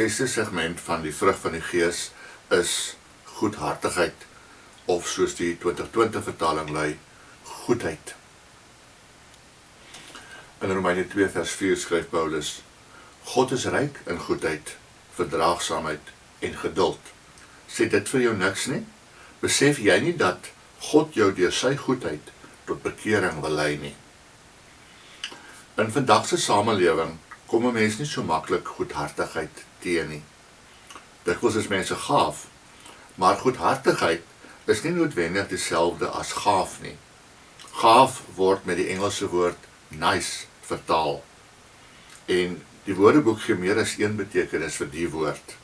6de segment van die vrug van die Gees is goedhartigheid, of soos die 2020 vertaling lui, goedheid. In Romeine 2 vers 4 skryf Paulus, God is ryk in goedheid, verdraagsaamheid en geduld. Sê dit vir jou niks nie? Besef jy nie dat God jou deur sy goedheid tot bekering wil lei nie? In vandag se samelewing kom 'n mens nie so maklik goedhartigheid teen nie. Dikwels is mense gaaf, maar goedhartigheid is nie noodwendig dieselfde as gaaf nie. Gaaf word met die Engelse woord nice vertaal. En die Woordeboek gee meer as een betekenis vir die woord.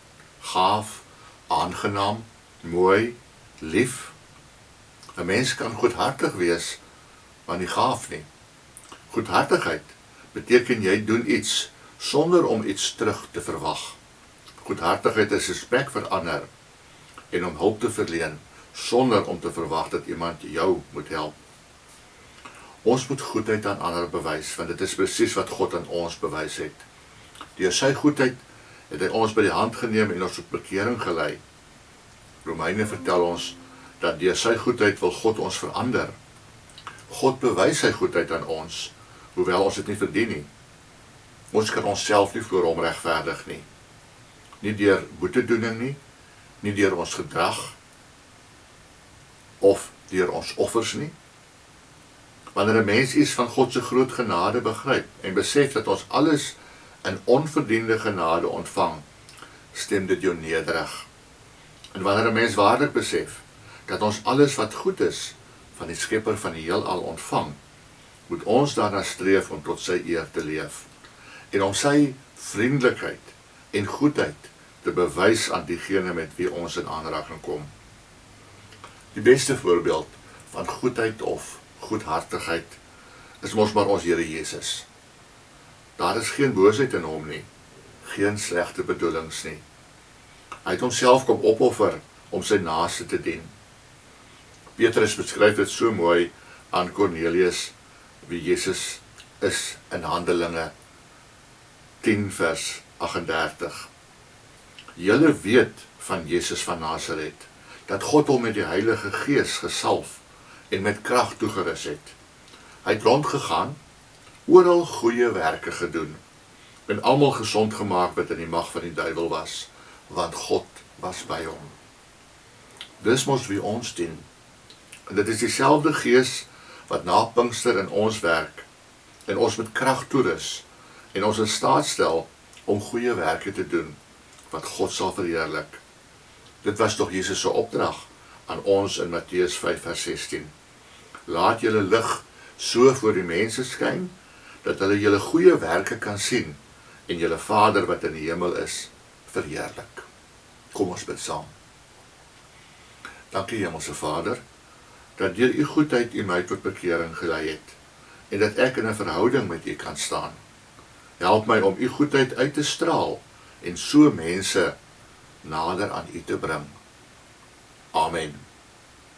Gaaf, aangenaam, mooi, lief. 'n Mens kan goedhartig wees, maar nie gaaf nie. Goedhartigheid beteken jy doen iets sonder om iets terug te verwag. Goedhartigheid is respek vir ander en om hulp te verleen sonder om te verwag dat iemand jou moet help. Ons moet goedheid aan ander bewys, want dit is presies wat God aan ons bewys het. Deur sy goedheid het hy ons by die hand geneem en ons tot bekering gelei. Romeine vertel ons dat deur sy goedheid wil God ons verander. God bewys sy goedheid aan ons, hoewel ons dit nie verdien nie. Ons kan onsself nie voor hom regverdig nie. Nie deur boetedoening nie, nie deur ons gedrag, of deur ons offers nie. Wanneer 'n mens iets van God se groot genade begryp en besef dat ons alles in onverdiende genade ontvang, stem dit jou nederig. En wanneer 'n mens waarlik besef dat ons alles wat goed is van die Skepper van die heelal ontvang, moet ons daarna streef om tot sy eer te leef en om sy vriendelikheid en goedheid te bewys aan diegene met wie ons in aanraking kom. Die beste voorbeeld van goedheid of goedhartigheid is mos maar ons Here Jesus. Daar is geen boosheid in hom nie, geen slegte bedoelings nie. Hy het homself kom opoffer om sy naaste te dien. Petrus beskryf dit so mooi aan Cornelius, wie Jesus is in Handelinge 10 vers 38. Julle weet van Jesus van Nasaret, dat God hom met die Heilige Gees gesalf en met krag toegerus het. Hy het rondgegaan, oral goeie werke gedoen, en almal gesond gemaak wat in die mag van die duiwel was, want God was by hom. Dis mos wie ons dien. En dit is dieselfde Gees wat na Pinkster in ons werk, en ons met krag toerus, en ons in staat stel om goeie werke te doen, wat God sal verheerlik. Dit was toch Jesus se opdrag aan ons in Matteus 5 vers 16. Laat julle lig so voor die mense skyn, dat hulle julle goeie werke kan sien, en julle Vader wat in die hemel is, verheerlik. Kom ons bid saam. Dankie Hemelse Vader, dat deur u goedheid u my tot bekering gelei het, en dat ek in 'n verhouding met u kan staan. Help my om u goedheid uit te straal, en so mense nader aan u te bring. Amen.